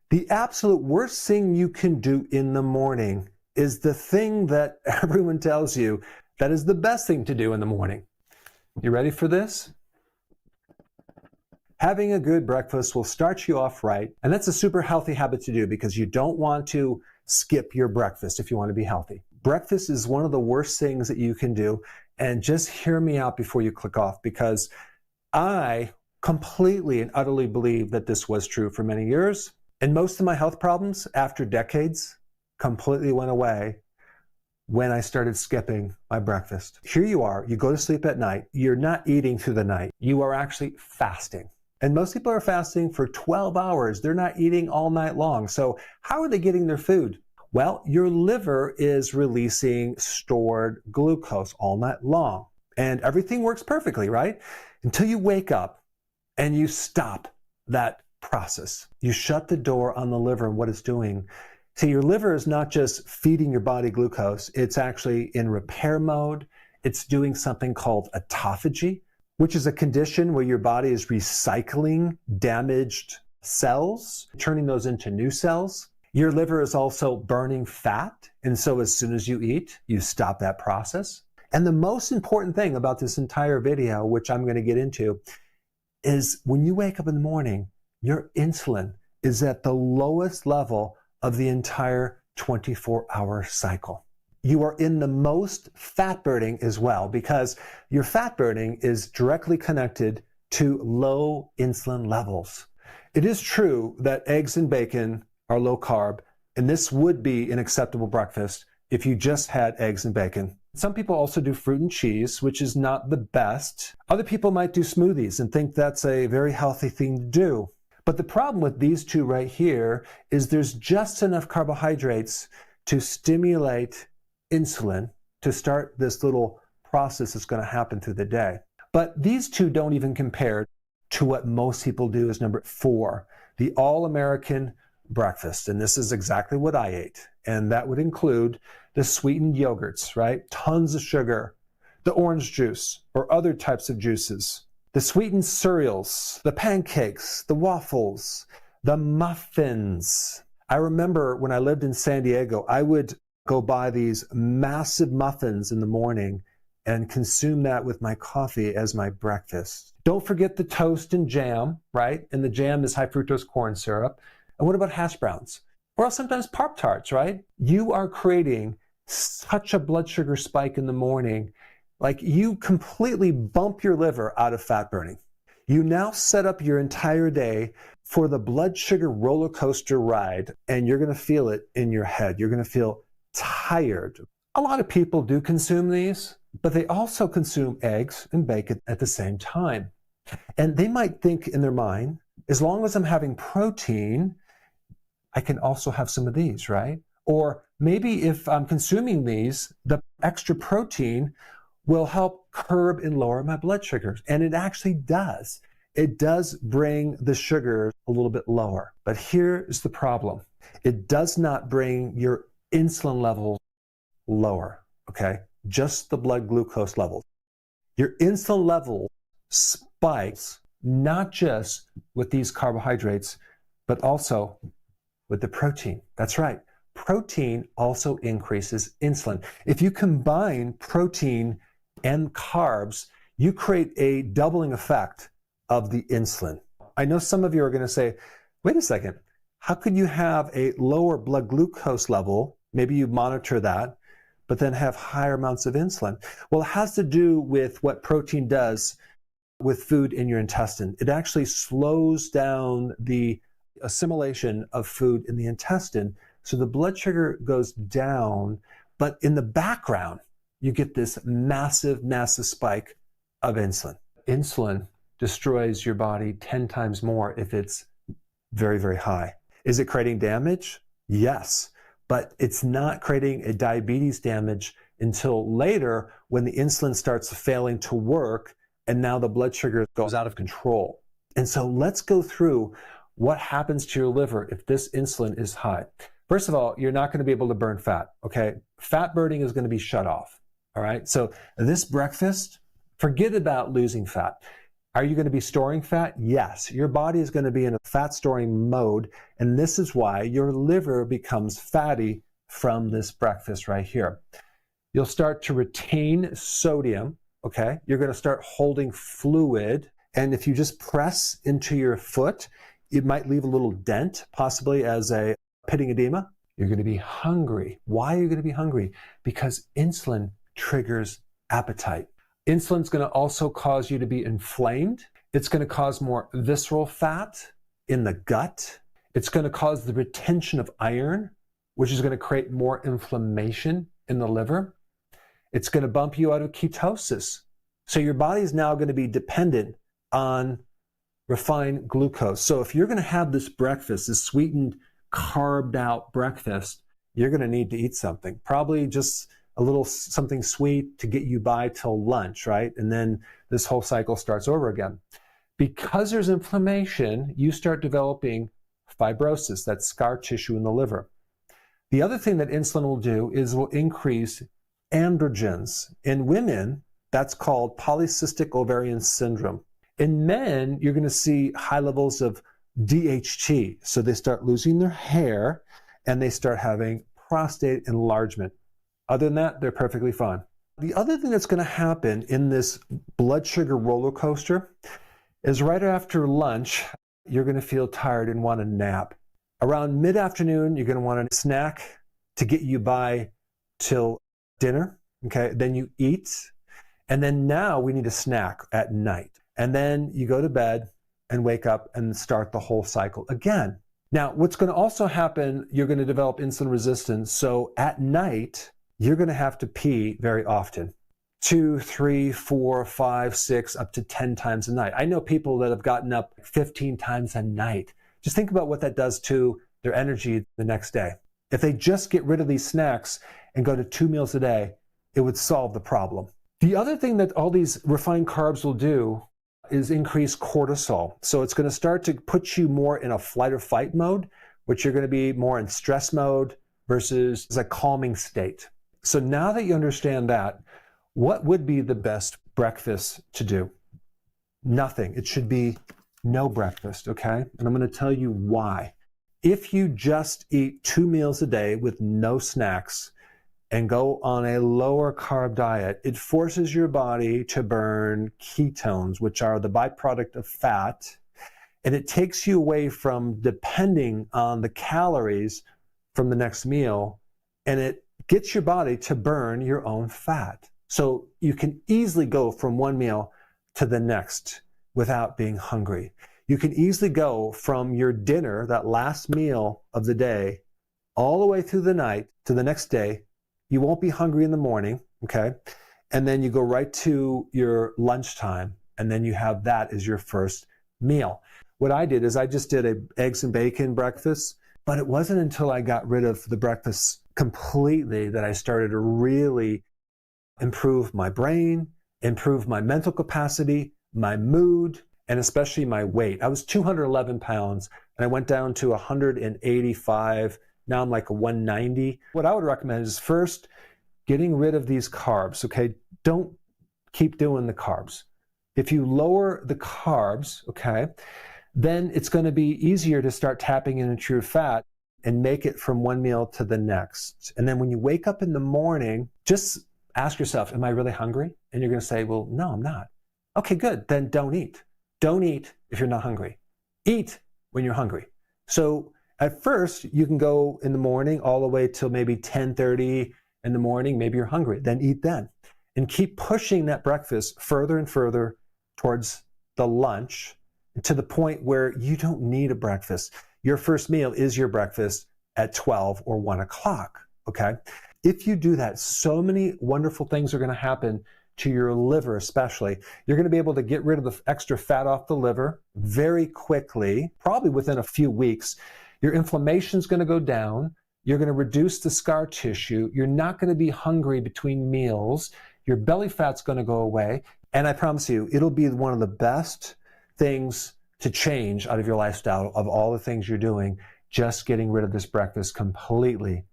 The absolute worst thing you can do in the morning is the thing that everyone tells you that is the best thing to do in the morning. You ready for this? Having a good breakfast will start you off right, and that's a super healthy habit to do because you don't want to skip your breakfast if you want to be healthy. Breakfast is one of the worst things that you can do, and just hear me out before you click off, because I completely and utterly believe that this was true for many years, and most of my health problems after decades completely went away when I started skipping my breakfast. Here you are, you go to sleep at night, you're not eating through the night, you are actually fasting. And most people are fasting for 12 hours. They're not eating all night long. So how are they getting their food? Well, your liver is releasing stored glucose all night long. And everything works perfectly, right? Until you wake up and you stop that process. You shut the door on the liver and what it's doing. See, your liver is not just feeding your body glucose. It's actually in repair mode. It's doing something called autophagy, which is a condition where your body is recycling damaged cells, turning those into new cells. Your liver is also burning fat, and so as soon as you eat, you stop that process. And the most important thing about this entire video, which I'm going to get into, is when you wake up in the morning, your insulin is at the lowest level of the entire 24-hour cycle. You are in the most fat burning as well, because your fat burning is directly connected to low insulin levels. It is true that eggs and bacon are low carb, and this would be an acceptable breakfast if you just had eggs and bacon. Some people also do fruit and cheese, which is not the best. Other people might do smoothies and think that's a very healthy thing to do. But the problem with these two right here is there's just enough carbohydrates to stimulate insulin to start this little process that's going to happen through the day. But these two don't even compare to what most people do as number 4, the all-American breakfast. And this is exactly what I ate. And that would include the sweetened yogurts, right? Tons of sugar, the orange juice or other types of juices, the sweetened cereals, the pancakes, the waffles, the muffins. I remember when I lived in San Diego, I would go buy these massive muffins in the morning and consume that with my coffee as my breakfast. Don't forget the toast and jam, right? And the jam is high fructose corn syrup. And what about hash browns? Or sometimes Pop-Tarts, right? You are creating such a blood sugar spike in the morning, like you completely bump your liver out of fat burning. You now set up your entire day for the blood sugar roller coaster ride, and you're going to feel it in your head. You're going to feel tired. A lot of people do consume these, but they also consume eggs and bacon at the same time. And they might think in their mind, as long as I'm having protein, I can also have some of these, right? Or maybe if I'm consuming these, the extra protein will help curb and lower my blood sugars. And it actually does. It does bring the sugar a little bit lower. But here's the problem. It does not bring your insulin levels lower, okay? Just the blood glucose levels. Your insulin level spikes not just with these carbohydrates, but also with the protein. That's right. Protein also increases insulin. If you combine protein and carbs, you create a doubling effect of the insulin. I know some of you are going to say, wait a second, how could you have a lower blood glucose level? Maybe you monitor that, but then have higher amounts of insulin. Well, it has to do with what protein does with food in your intestine. It actually slows down the assimilation of food in the intestine, so the blood sugar goes down, but in the background, you get this massive, massive spike of insulin. Insulin destroys your body 10 times more if it's very, very high. Is it creating damage? Yes, but it's not creating a diabetes damage until later when the insulin starts failing to work and now the blood sugar goes out of control. And so let's go through what happens to your liver if this insulin is high. First of all, you're not going to be able to burn fat, okay? Fat burning is going to be shut off, all right? So this breakfast, forget about losing fat. Are you going to be storing fat? Yes. Your body is going to be in a fat storing mode, and this is why your liver becomes fatty from this breakfast right here. You'll start to retain sodium, okay? You're going to start holding fluid, and if you just press into your foot, it might leave a little dent, possibly as a pitting edema. You're going to be hungry. Why are you going to be hungry? Because insulin triggers appetite. Insulin's going to also cause you to be inflamed. It's going to cause more visceral fat in the gut. It's going to cause the retention of iron, which is going to create more inflammation in the liver. It's going to bump you out of ketosis. So your body is now going to be dependent on refined glucose. So if you're going to have this breakfast, this sweetened, carved out breakfast, you're going to need to eat something. Probably just a little something sweet to get you by till lunch, right? And then this whole cycle starts over again. Because there's inflammation, you start developing fibrosis, that's scar tissue in the liver. The other thing that insulin will do is will increase androgens. In women, that's called polycystic ovarian syndrome. In men, you're going to see high levels of DHT. So they start losing their hair and they start having prostate enlargement. Other than that, they're perfectly fine. The other thing that's going to happen in this blood sugar roller coaster is right after lunch, you're going to feel tired and want a nap. Around mid-afternoon, you're going to want a snack to get you by till dinner. Okay, then you eat. And then now we need a snack at night. And then you go to bed and wake up and start the whole cycle again. Now, what's going to also happen, you're going to develop insulin resistance. So at night, you're going to have to pee very often. 2, 3, 4, 5, 6, up to 10 times a night. I know people that have gotten up 15 times a night. Just think about what that does to their energy the next day. If they just get rid of these snacks and go to 2 meals a day, it would solve the problem. The other thing that all these refined carbs will do is increase cortisol. So it's going to start to put you more in a flight or fight mode, which you're going to be more in stress mode versus a calming state. So now that you understand that, what would be the best breakfast to do? Nothing. It should be no breakfast, okay? And I'm going to tell you why. If you just eat 2 meals a day with no snacks and go on a lower carb diet, it forces your body to burn ketones, which are the byproduct of fat, and it takes you away from depending on the calories from the next meal, and it gets your body to burn your own fat. So you can easily go from one meal to the next without being hungry. You can easily go from your dinner, that last meal of the day, all the way through the night to the next day. You won't be hungry in the morning, okay? And then you go right to your lunchtime, and then you have that as your first meal. What I did is I just did an eggs and bacon breakfast, but it wasn't until I got rid of the breakfast completely that I started to really improve my brain, improve my mental capacity, my mood, and especially my weight. I was 211 pounds, and I went down to 185. Now I'm like a 190. What I would recommend is first getting rid of these carbs, okay? Don't keep doing the carbs. If you lower the carbs, okay, then it's going to be easier to start tapping into your fat and make it from one meal to the next. And then when you wake up in the morning, just ask yourself, am I really hungry? And you're going to say, well, no, I'm not. Okay, good. Then don't eat. Don't eat if you're not hungry. Eat when you're hungry. So at first, you can go in the morning all the way till maybe 10:30 in the morning. Maybe you're hungry. Then eat then. And keep pushing that breakfast further and further towards the lunch to the point where you don't need a breakfast. Your first meal is your breakfast at 12 or 1 o'clock, okay? If you do that, so many wonderful things are going to happen to your liver especially. You're going to be able to get rid of the extra fat off the liver very quickly, probably within a few weeks. Your inflammation is going to go down. You're going to reduce the scar tissue. You're not going to be hungry between meals. Your belly fat's going to go away. And I promise you, it'll be one of the best things to change out of your lifestyle of all the things you're doing, just getting rid of this breakfast completely.